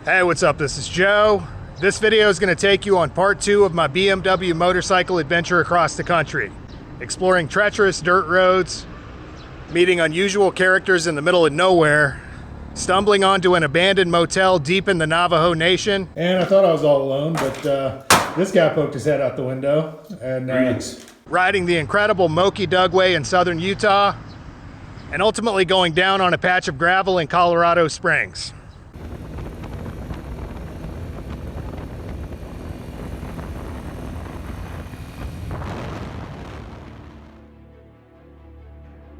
Hey, what's up? This is Joe. This video is going to take you on part 2 of my BMW motorcycle adventure across the country, exploring treacherous dirt roads, meeting unusual characters in the middle of nowhere, stumbling onto an abandoned motel deep in the Navajo Nation. And I thought I was all alone, but this guy poked his head out the window. And riding the incredible Moki Dugway in southern Utah, and ultimately going down on a patch of gravel in Colorado Springs.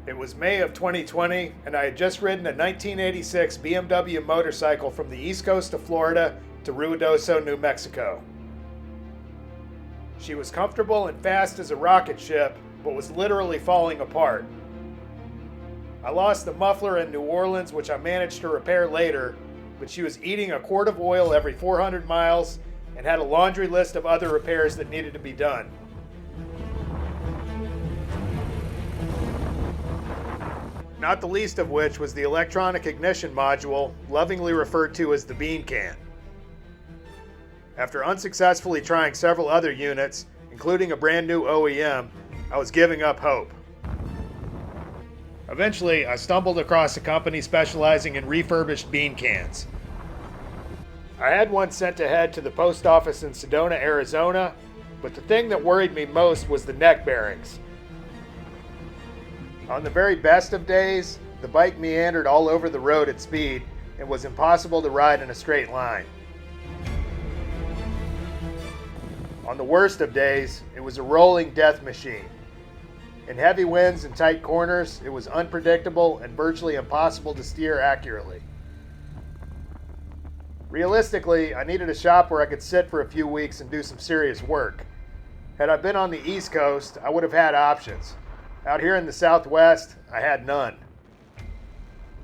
It was May of 2020, and I had just ridden a 1986 BMW motorcycle from the east coast of Florida to Ruidoso, New Mexico. She was comfortable and fast as a rocket ship, but was literally falling apart. I lost the muffler in New Orleans, which I managed to repair later, but she was eating a quart of oil every 400 miles and had a laundry list of other repairs that needed to be done. Not the least of which was the electronic ignition module, lovingly referred to as the bean can. After unsuccessfully trying several other units, including a brand new OEM, I was giving up hope. Eventually, I stumbled across a company specializing in refurbished bean cans. I had one sent ahead to the post office in Sedona, Arizona, but the thing that worried me most was the neck bearings. On the very best of days, the bike meandered all over the road at speed and was impossible to ride in a straight line. On the worst of days, it was a rolling death machine. In heavy winds and tight corners, it was unpredictable and virtually impossible to steer accurately. Realistically, I needed a shop where I could sit for a few weeks and do some serious work. Had I been on the East Coast, I would have had options. Out here in the Southwest, I had none.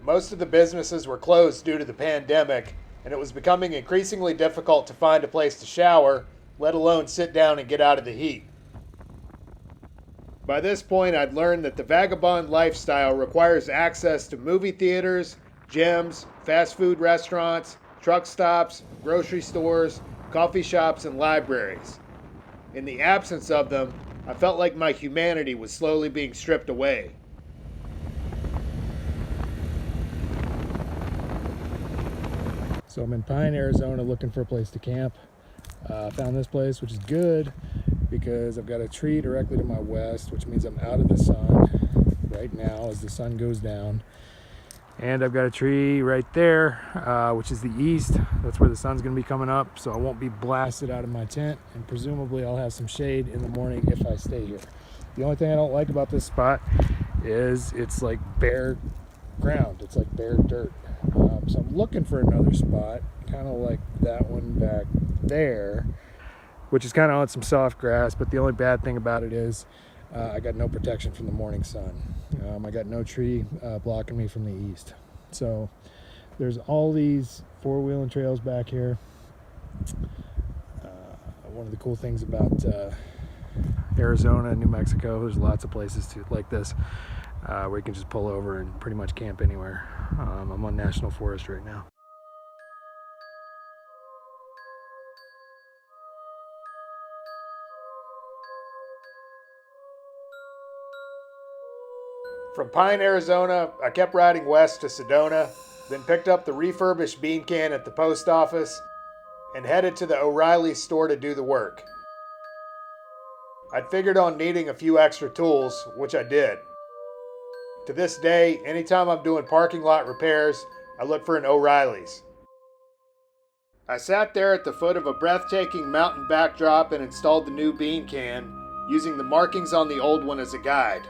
Most of the businesses were closed due to the pandemic, and it was becoming increasingly difficult to find a place to shower, let alone sit down and get out of the heat. By this point, I'd learned that the Vagabond lifestyle requires access to movie theaters, gyms, fast food restaurants, truck stops, grocery stores, coffee shops, and libraries. In the absence of them, I felt like my humanity was slowly being stripped away. So I'm in Pine, Arizona looking for a place to camp. Found this place, which is good because I've got a tree directly to my west, which means I'm out of the sun right now as the sun goes down. And I've got a tree right there, which is the east. That's where the sun's gonna be coming up, so I won't be blasted out of my tent, and presumably I'll have some shade in the morning if I stay here. The only thing I don't like about this spot is it's like bare ground. It's like bare dirt. So I'm looking for another spot, kind of like that one back there, which is kind of on some soft grass, but the only bad thing about it is I got no protection from the morning sun. I got no tree blocking me from the east. So there's all these four-wheeling trails back here. One of the cool things about Arizona and New Mexico, there's lots of places like this where you can just pull over and pretty much camp anywhere. I'm on National Forest right now. From Pine, Arizona, I kept riding west to Sedona, then picked up the refurbished bean can at the post office and headed to the O'Reilly store to do the work. I'd figured on needing a few extra tools, which I did. To this day, anytime I'm doing parking lot repairs, I look for an O'Reilly's. I sat there at the foot of a breathtaking mountain backdrop and installed the new bean can, using the markings on the old one as a guide.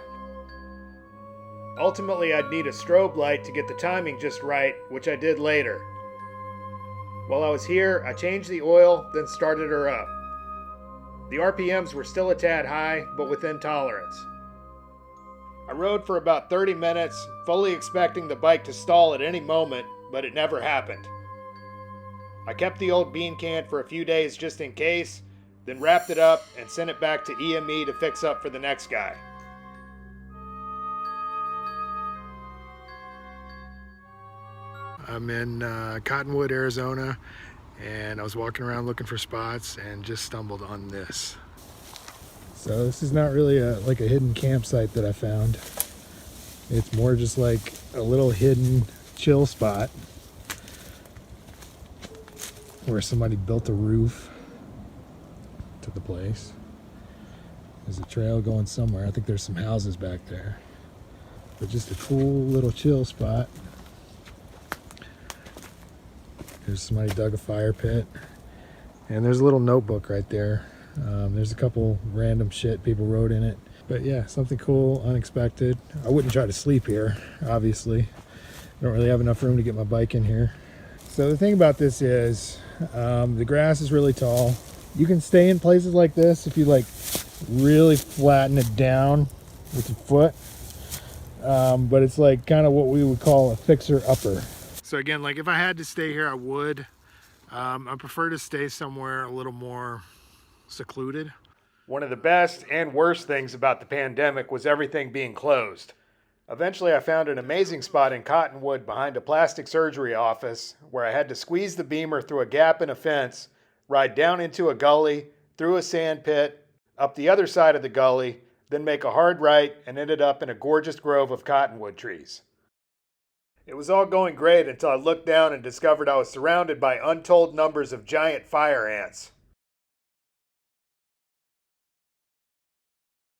Ultimately, I'd need a strobe light to get the timing just right, which I did later. While I was here, I changed the oil, then started her up. The RPMs were still a tad high, but within tolerance. I rode for about 30 minutes, fully expecting the bike to stall at any moment, but it never happened. I kept the old bean can for a few days just in case, then wrapped it up and sent it back to EME to fix up for the next guy. I'm in Cottonwood, Arizona, and I was walking around looking for spots and just stumbled on this. So this is not really like a hidden campsite that I found. It's more just like a little hidden chill spot where somebody built a roof to the place. There's a trail going somewhere. I think there's some houses back there. But just a cool little chill spot. There's somebody dug a fire pit. And there's a little notebook right there. There's a couple random shit people wrote in it. But yeah, something cool, unexpected. I wouldn't try to sleep here, obviously. I don't really have enough room to get my bike in here. So the thing about this is, the grass is really tall. You can stay in places like this if you like really flatten it down with your foot. But it's like kind of what we would call a fixer-upper. So again, like if I had to stay here, I would. I prefer to stay somewhere a little more secluded. One of the best and worst things about the pandemic was everything being closed. Eventually I found an amazing spot in Cottonwood behind a plastic surgery office where I had to squeeze the Beamer through a gap in a fence, ride down into a gully, through a sand pit, up the other side of the gully, then make a hard right and ended up in a gorgeous grove of cottonwood trees. It was all going great until I looked down and discovered I was surrounded by untold numbers of giant fire ants.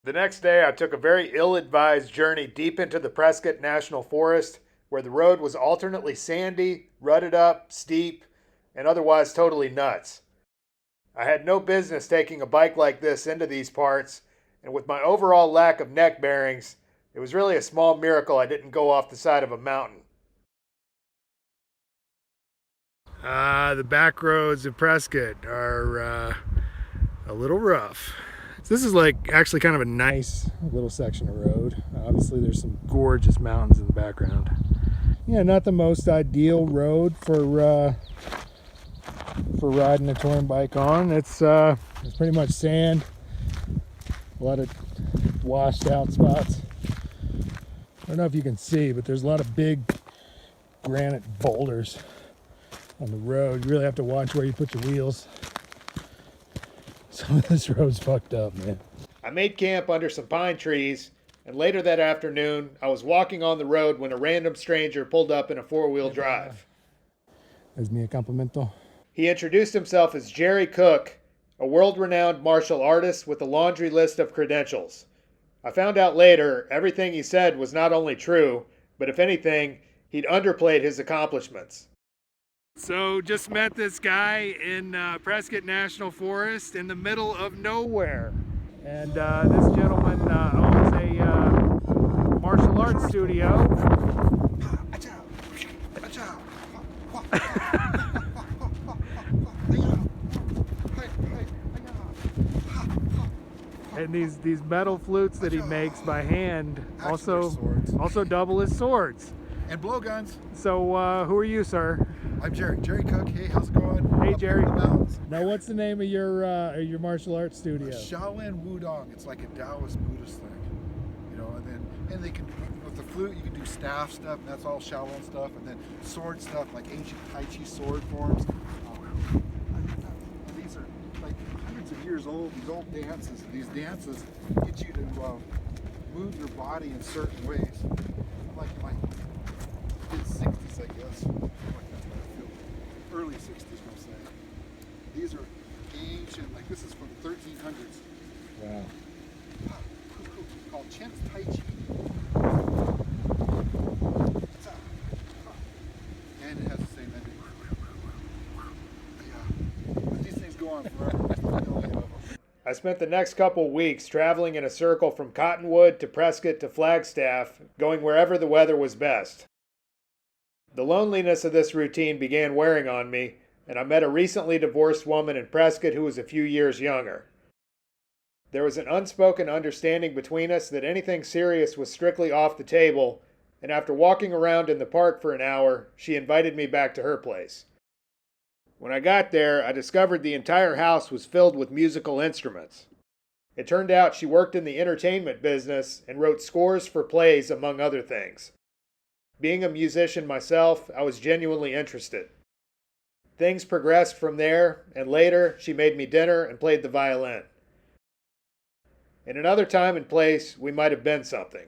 The next day, I took a very ill-advised journey deep into the Prescott National Forest, where the road was alternately sandy, rutted up, steep, and otherwise totally nuts. I had no business taking a bike like this into these parts, and with my overall lack of neck bearings, it was really a small miracle I didn't go off the side of a mountain. The back roads of Prescott are a little rough. So this is like actually kind of a nice little section of road. Obviously there's some gorgeous mountains in the background. Yeah, not the most ideal road for riding a touring bike on. It's pretty much sand, a lot of washed out spots. I don't know if you can see, but there's a lot of big granite boulders on the road. You really have to watch where you put your wheels. Some of this road's fucked up, man. I made camp under some pine trees, and later that afternoon, I was walking on the road when a random stranger pulled up in a four-wheel drive. Es mi campamento. He introduced himself as Jerry Cook, a world-renowned martial artist with a laundry list of credentials. I found out later, everything he said was not only true, but if anything, he'd underplayed his accomplishments. So just met this guy in Prescott National Forest in the middle of nowhere. And this gentleman owns a martial arts studio. And these metal flutes that he makes by hand also double as swords. And blowguns. So who are you, sir? I'm Jerry Cook. Hey, how's it going? Hey, Jerry. Now, what's the name of your martial arts studio? Shaolin Wudong. It's like a Taoist Buddhist thing, you know. And they can, with the flute, you can do staff stuff, and that's all Shaolin stuff. And then sword stuff, like ancient Tai Chi sword forms. These are like hundreds of years old. These old dances. These dances get you to move your body in certain ways. Like my mid-60s, I guess. Early 60s, we'll say. These are ancient, like this is from the 1300s. Wow. Called Chen's Tai Chi. And it has the same ending. But these things go on forever. I spent the next couple weeks traveling in a circle from Cottonwood to Prescott to Flagstaff, going wherever the weather was best. The loneliness of this routine began wearing on me, and I met a recently divorced woman in Prescott who was a few years younger. There was an unspoken understanding between us that anything serious was strictly off the table, and after walking around in the park for an hour, she invited me back to her place. When I got there, I discovered the entire house was filled with musical instruments. It turned out she worked in the entertainment business and wrote scores for plays, among other things. Being a musician myself, I was genuinely interested. Things progressed from there, and later she made me dinner and played the violin. In another time and place, we might have been something.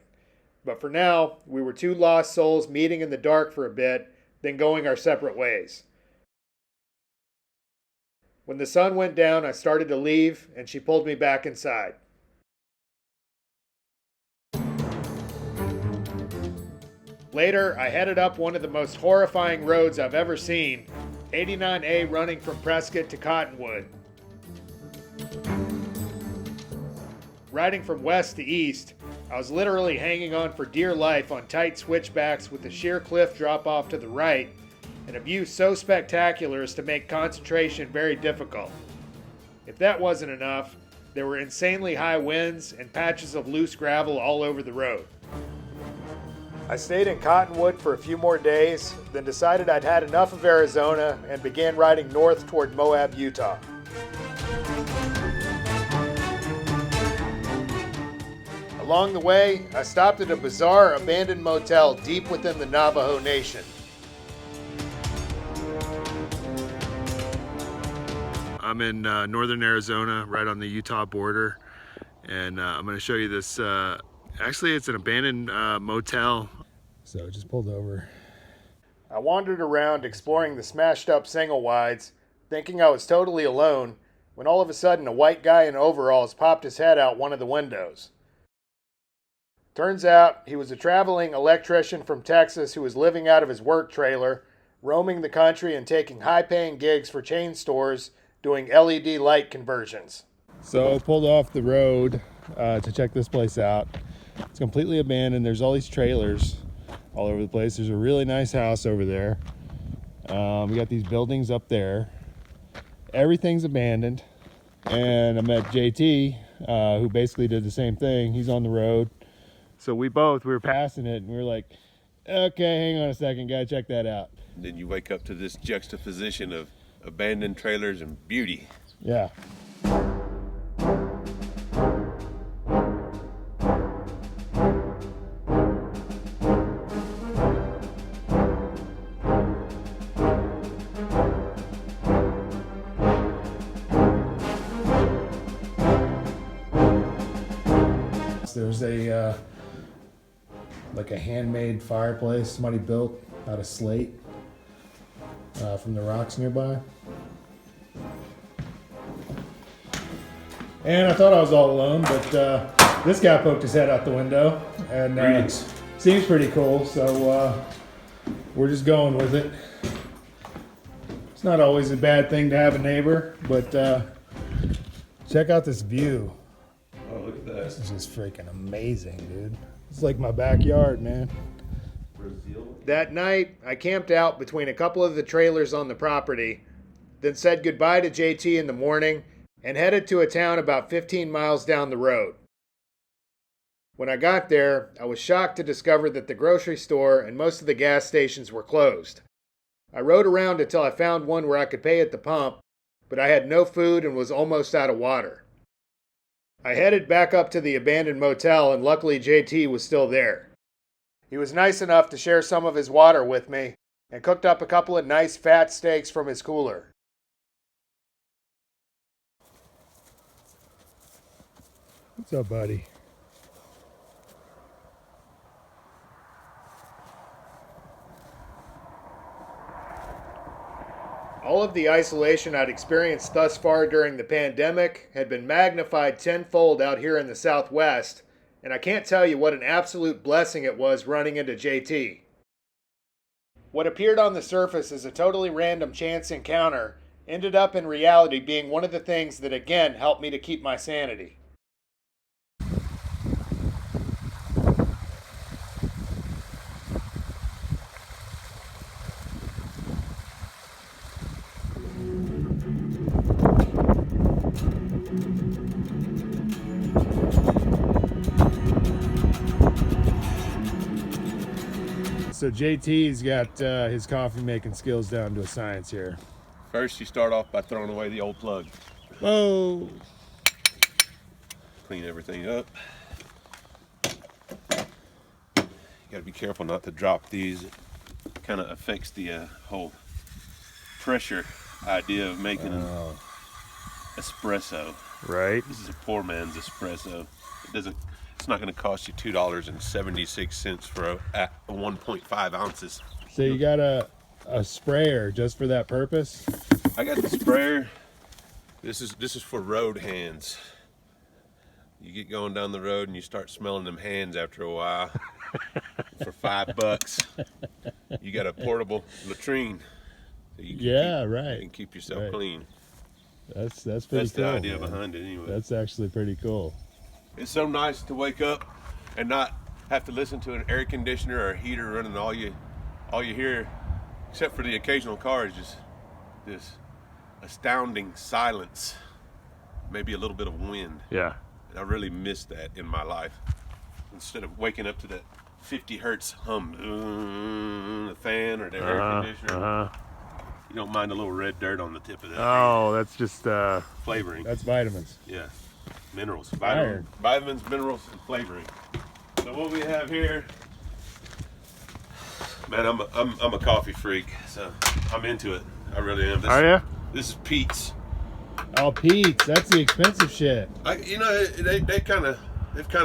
But for now, we were two lost souls meeting in the dark for a bit, then going our separate ways. When the sun went down, I started to leave, and she pulled me back inside. Later, I headed up one of the most horrifying roads I've ever seen, 89A running from Prescott to Cottonwood. Riding from west to east, I was literally hanging on for dear life on tight switchbacks with a sheer cliff drop off to the right, and a view so spectacular as to make concentration very difficult. If that wasn't enough, there were insanely high winds and patches of loose gravel all over the road. I stayed in Cottonwood for a few more days, then decided I'd had enough of Arizona and began riding north toward Moab, Utah. Along the way, I stopped at a bizarre abandoned motel deep within the Navajo Nation. I'm in northern Arizona, right on the Utah border, and I'm going to show you this. Actually, it's an abandoned motel. So I just pulled over. I wandered around exploring the smashed up single wides, thinking I was totally alone, when all of a sudden a white guy in overalls popped his head out one of the windows. Turns out he was a traveling electrician from Texas who was living out of his work trailer, roaming the country and taking high-paying gigs for chain stores doing LED light conversions. So I pulled off the road to check this place out. It's completely abandoned. There's all these trailers all over the place. There's a really nice house over there. We got these buildings up there. Everything's abandoned. And I met JT, who basically did the same thing. He's on the road. So we were passing it, and we were like, okay, hang on a second, gotta check that out. And then you wake up to this juxtaposition of abandoned trailers and beauty. Yeah. There's a like a handmade fireplace somebody built out of slate from the rocks nearby. And I thought I was all alone, but this guy poked his head out the window, and seems pretty cool, so we're just going with it. It's not always a bad thing to have a neighbor, but check out this view. Oh, look at that. This is just freaking amazing, dude. It's like my backyard, man. Brazil. That night, I camped out between a couple of the trailers on the property, then said goodbye to JT in the morning and headed to a town about 15 miles down the road. When I got there, I was shocked to discover that the grocery store and most of the gas stations were closed. I rode around until I found one where I could pay at the pump, but I had no food and was almost out of water. I headed back up to the abandoned motel, and luckily JT was still there. He was nice enough to share some of his water with me and cooked up a couple of nice fat steaks from his cooler. What's up, buddy? All of the isolation I'd experienced thus far during the pandemic had been magnified tenfold out here in the Southwest, and I can't tell you what an absolute blessing it was running into JT. What appeared on the surface as a totally random chance encounter ended up in reality being one of the things that again helped me to keep my sanity. So JT's got his coffee making skills down to a science here. First, you start off by throwing away the old plug. Whoa! Clean everything up. gotta be careful not to drop these. It kind of affects the whole pressure idea of making an espresso. Right. This is a poor man's espresso. It's not going to cost you $2.76 for a 1.5 ounces. So you got a sprayer just for that purpose? I got the sprayer. This is for road hands. You get going down the road and you start smelling them hands after a while. For $5, you got a portable latrine. So you can right. You can keep yourself clean. That's pretty That's cool. the idea man. behind it, anyway. That's actually pretty cool. It's so nice to wake up and not have to listen to an air conditioner or a heater running. All you hear, except for the occasional car, is just this astounding silence. Maybe a little bit of wind. Yeah. I really miss that in my life. Instead of waking up to that 50 hertz hum, the fan or the air conditioner. You don't mind a little red dirt on the tip of that. Oh, that's just Flavoring. that's vitamins. Yeah, minerals, Iron. vitamins, minerals, and flavoring. So what we have here, man, I'm a coffee freak, so I'm into it. I really am. Are you? This is Pete's. Oh, Pete's. That's the expensive shit. They've kind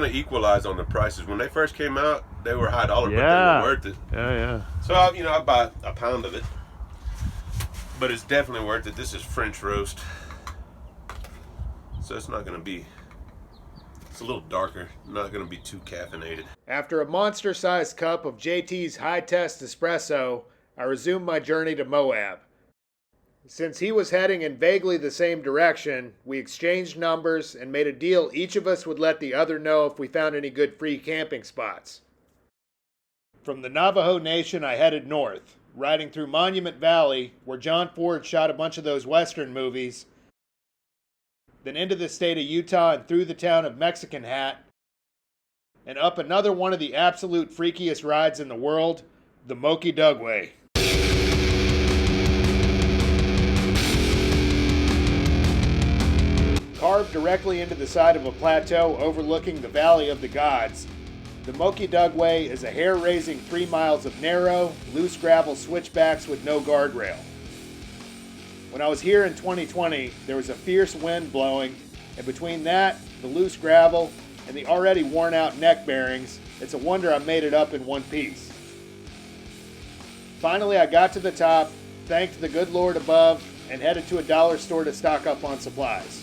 of equalized on the prices. When they first came out, they were high dollar, but they were worth it. Yeah. So I buy a pound of it, but it's definitely worth it. This is French roast, so it's not going to be. It's a little darker, not going to be too caffeinated. After a monster-sized cup of JT's high-test espresso, I resumed my journey to Moab. Since he was heading in vaguely the same direction, we exchanged numbers and made a deal each of us would let the other know if we found any good free camping spots. From the Navajo Nation, I headed north, riding through Monument Valley, where John Ford shot a bunch of those Western movies, then into the state of Utah and through the town of Mexican Hat, and up another one of the absolute freakiest rides in the world, the Moki Dugway. Carved directly into the side of a plateau overlooking the Valley of the Gods, the Moki Dugway is a hair-raising 3 miles of narrow, loose gravel switchbacks with no guardrail. When I was here in 2020, there was a fierce wind blowing, and between that, the loose gravel, and the already worn-out neck bearings, it's a wonder I made it up in one piece. Finally, I got to the top, thanked the good Lord above, and headed to a dollar store to stock up on supplies.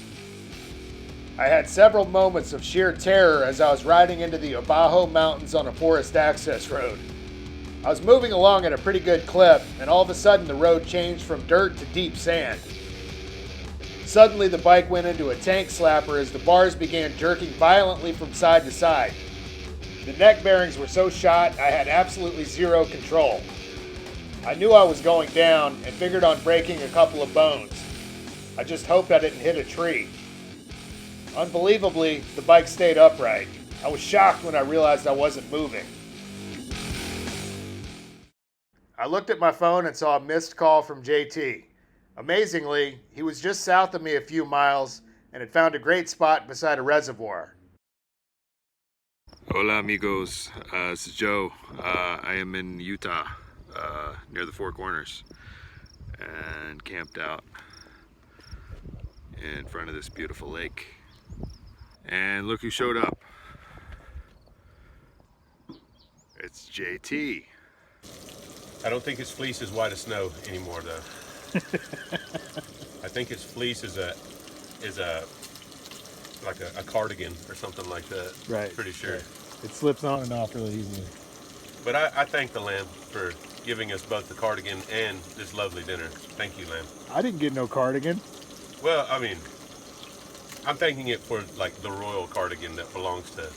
I had several moments of sheer terror as I was riding into the Abajo Mountains on a forest access road. I was moving along at a pretty good clip, and all of a sudden the road changed from dirt to deep sand. Suddenly the bike went into a tank slapper as the bars began jerking violently from side to side. The neck bearings were so shot I had absolutely zero control. I knew I was going down and figured on breaking a couple of bones. I just hoped I didn't hit a tree. Unbelievably, the bike stayed upright. I was shocked when I realized I wasn't moving. I looked at my phone and saw a missed call from JT. Amazingly, he was just south of me a few miles and had found a great spot beside a reservoir. Hola amigos, this is Joe. I am in Utah, near the Four Corners, and camped out in front of this beautiful lake. And look who showed up. It's JT. I don't think his fleece is white as snow anymore, though. I think his fleece is a cardigan or something like that. Right. Pretty sure. Right. It slips on and off really easily. But I thank the lamb for giving us both the cardigan and this lovely dinner. Thank you, lamb. I didn't get no cardigan. Well, I mean, I'm thanking it for like the royal cardigan that belongs to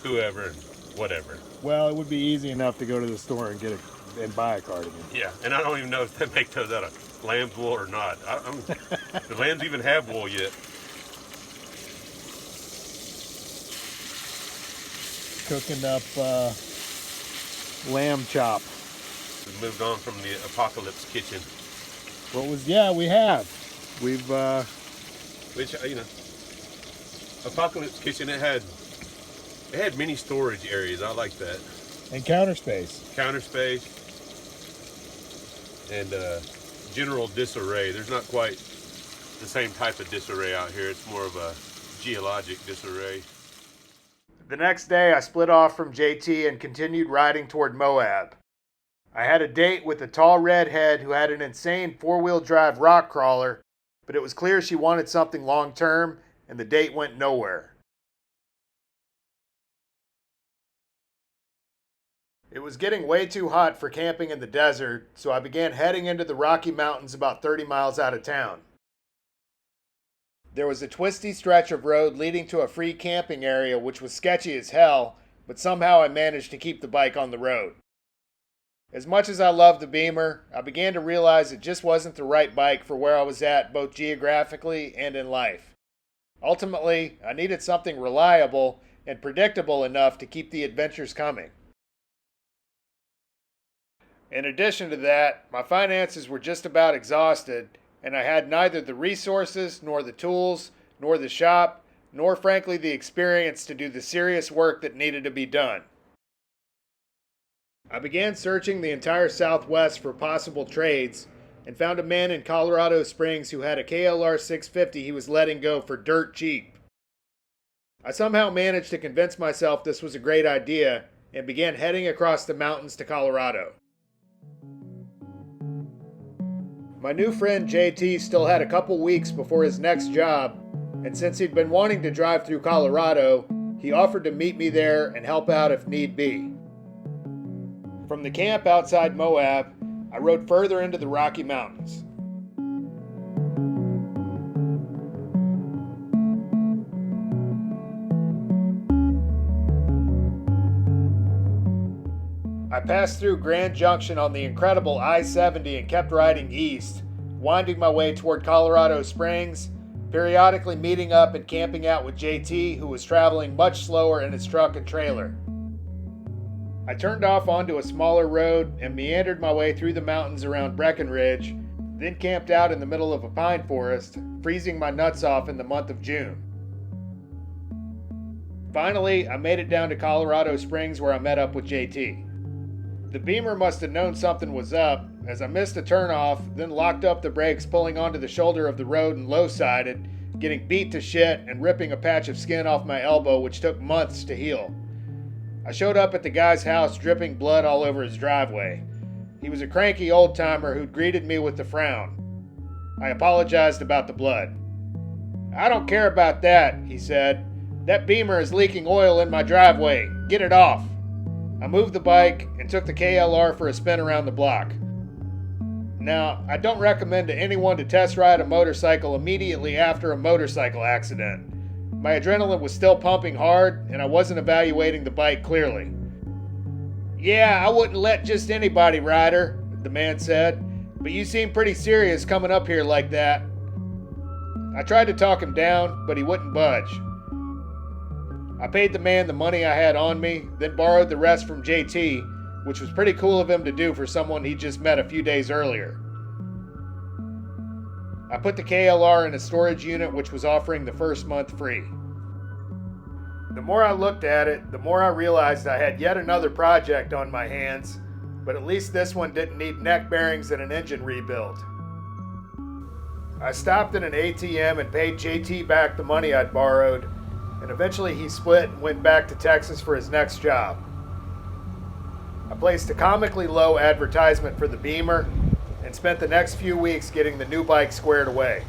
whoever and whatever. Well, it would be easy enough to go to the store and get and buy a cardigan. Yeah, and I don't even know if they make those out of lamb's wool or not. Do lambs even have wool yet? Cooking up lamb chop. We've moved on from the apocalypse kitchen. We have. We've Which, Apocalypse Kitchen, it had many storage areas. I like that. And counter space. Counter space, and general disarray. There's not quite the same type of disarray out here. It's more of a geologic disarray. The next day I split off from JT and continued riding toward Moab. I had a date with a tall redhead who had an insane four-wheel drive rock crawler, but it was clear she wanted something long-term, and the date went nowhere. It was getting way too hot for camping in the desert, so I began heading into the Rocky Mountains about 30 miles out of town. There was a twisty stretch of road leading to a free camping area which was sketchy as hell, but somehow I managed to keep the bike on the road. As much as I loved the Beamer, I began to realize it just wasn't the right bike for where I was at both geographically and in life. Ultimately, I needed something reliable and predictable enough to keep the adventures coming. In addition to that, my finances were just about exhausted, and I had neither the resources, nor the tools, nor the shop, nor frankly the experience to do the serious work that needed to be done. I began searching the entire Southwest for possible trades, and found a man in Colorado Springs who had a KLR 650 he was letting go for dirt cheap. I somehow managed to convince myself this was a great idea, and began heading across the mountains to Colorado. My new friend JT still had a couple weeks before his next job, and since he'd been wanting to drive through Colorado, he offered to meet me there and help out if need be. From the camp outside Moab, I rode further into the Rocky Mountains. I passed through Grand Junction on the incredible I-70 and kept riding east, winding my way toward Colorado Springs, periodically meeting up and camping out with JT, who was traveling much slower in his truck and trailer. I turned off onto a smaller road and meandered my way through the mountains around Breckenridge, then camped out in the middle of a pine forest, freezing my nuts off in the month of June. Finally, I made it down to Colorado Springs where I met up with JT. The Beamer must have known something was up, as I missed a turnoff, then locked up the brakes pulling onto the shoulder of the road and low-sided, getting beat to shit and ripping a patch of skin off my elbow which took months to heal. I showed up at the guy's house dripping blood all over his driveway. He was a cranky old-timer who'd greeted me with a frown. I apologized about the blood. "I don't care about that," he said. "That Beamer is leaking oil in my driveway. Get it off." I moved the bike and took the KLR for a spin around the block. Now, I don't recommend to anyone to test ride a motorcycle immediately after a motorcycle accident. My adrenaline was still pumping hard, and I wasn't evaluating the bike clearly. "Yeah, I wouldn't let just anybody ride her," the man said, "but you seem pretty serious coming up here like that." I tried to talk him down, but he wouldn't budge. I paid the man the money I had on me, then borrowed the rest from JT, which was pretty cool of him to do for someone he just met a few days earlier. I put the KLR in a storage unit which was offering the first month free. The more I looked at it, the more I realized I had yet another project on my hands, but at least this one didn't need neck bearings and an engine rebuild. I stopped at an ATM and paid JT back the money I'd borrowed, and eventually he split and went back to Texas for his next job. I placed a comically low advertisement for the Beamer and spent the next few weeks getting the new bike squared away.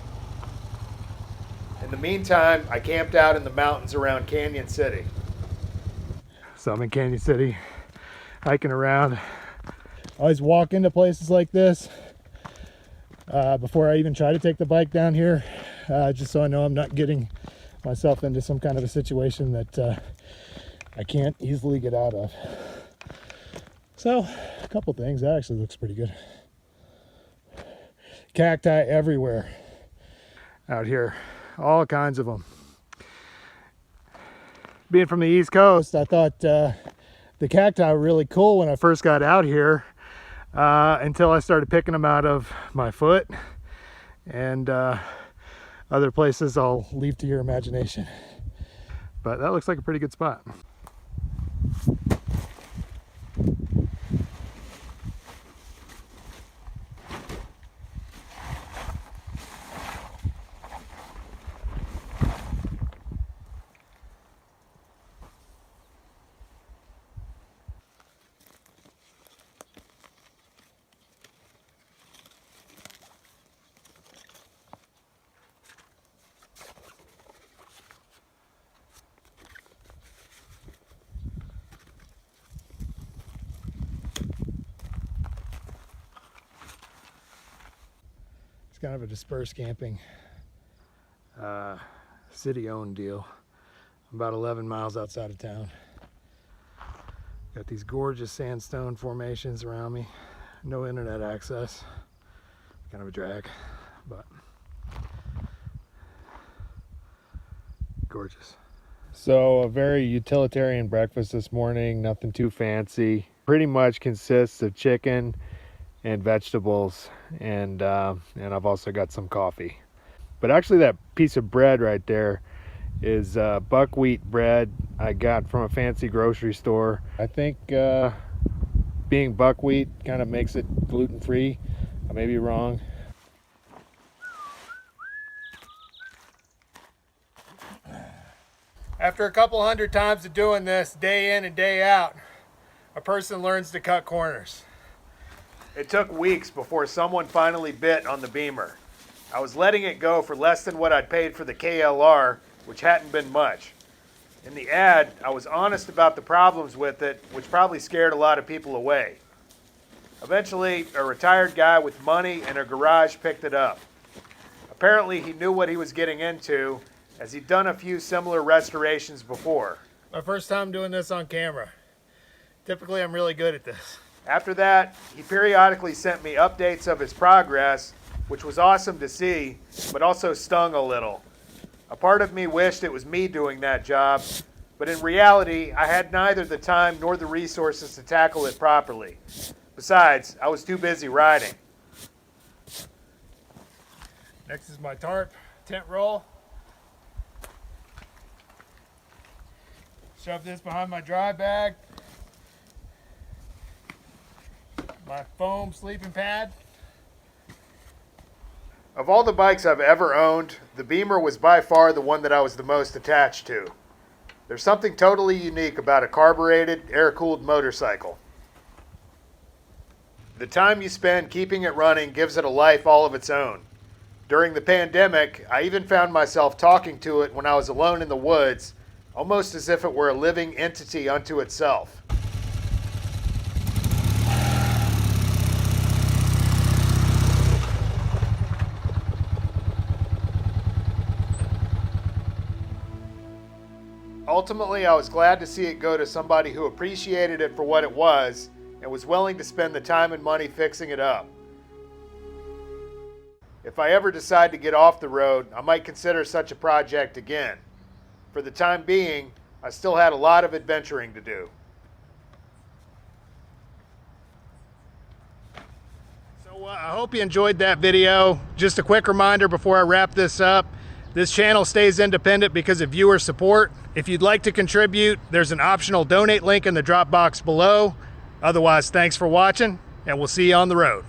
In the meantime, I camped out in the mountains around Canyon City. So I'm in Canyon City, hiking around. I always walk into places like this before I even try to take the bike down here, just so I know I'm not getting myself into some kind of a situation that I can't easily get out of. So, a couple things. That actually looks pretty good. Cacti everywhere out here. All kinds of them. Being from the East Coast, I thought the cacti were really cool when I first got out here, until I started picking them out of my foot, and other places I'll leave to your imagination. But that looks like a pretty good spot. kind of a dispersed camping, city-owned deal. I'm about 11 miles outside of town. Got these gorgeous sandstone formations around me. No internet access. Kind of a drag, but gorgeous. So a very utilitarian breakfast this morning, nothing too fancy. Pretty much consists of chicken and vegetables, and I've also got some coffee. But actually that piece of bread right there is buckwheat bread I got from a fancy grocery store. I think being buckwheat kind of makes it gluten-free. I may be wrong. After a couple hundred times of doing this day in and day out, a person learns to cut corners. It took weeks before someone finally bit on the Beamer. I was letting it go for less than what I'd paid for the KLR, which hadn't been much. In the ad, I was honest about the problems with it, which probably scared a lot of people away. Eventually, a retired guy with money and a garage picked it up. Apparently, he knew what he was getting into, as he'd done a few similar restorations before. My first time doing this on camera. Typically, I'm really good at this. After that, he periodically sent me updates of his progress, which was awesome to see, but also stung a little. A part of me wished it was me doing that job, but in reality, I had neither the time nor the resources to tackle it properly. Besides, I was too busy riding. Next is my tarp, tent roll. Shove this behind my dry bag. My foam sleeping pad. Of all the bikes I've ever owned, the Beamer was by far the one that I was the most attached to. There's something totally unique about a carbureted, air-cooled motorcycle. The time you spend keeping it running gives it a life all of its own. During the pandemic, I even found myself talking to it when I was alone in the woods, almost as if it were a living entity unto itself. Ultimately, I was glad to see it go to somebody who appreciated it for what it was and was willing to spend the time and money fixing it up. If I ever decide to get off the road, I might consider such a project again. For the time being, I still had a lot of adventuring to do. So I hope you enjoyed that video. Just a quick reminder before I wrap this up. This channel stays independent because of viewer support. If you'd like to contribute, there's an optional donate link in the drop box below. Otherwise, thanks for watching, and we'll see you on the road.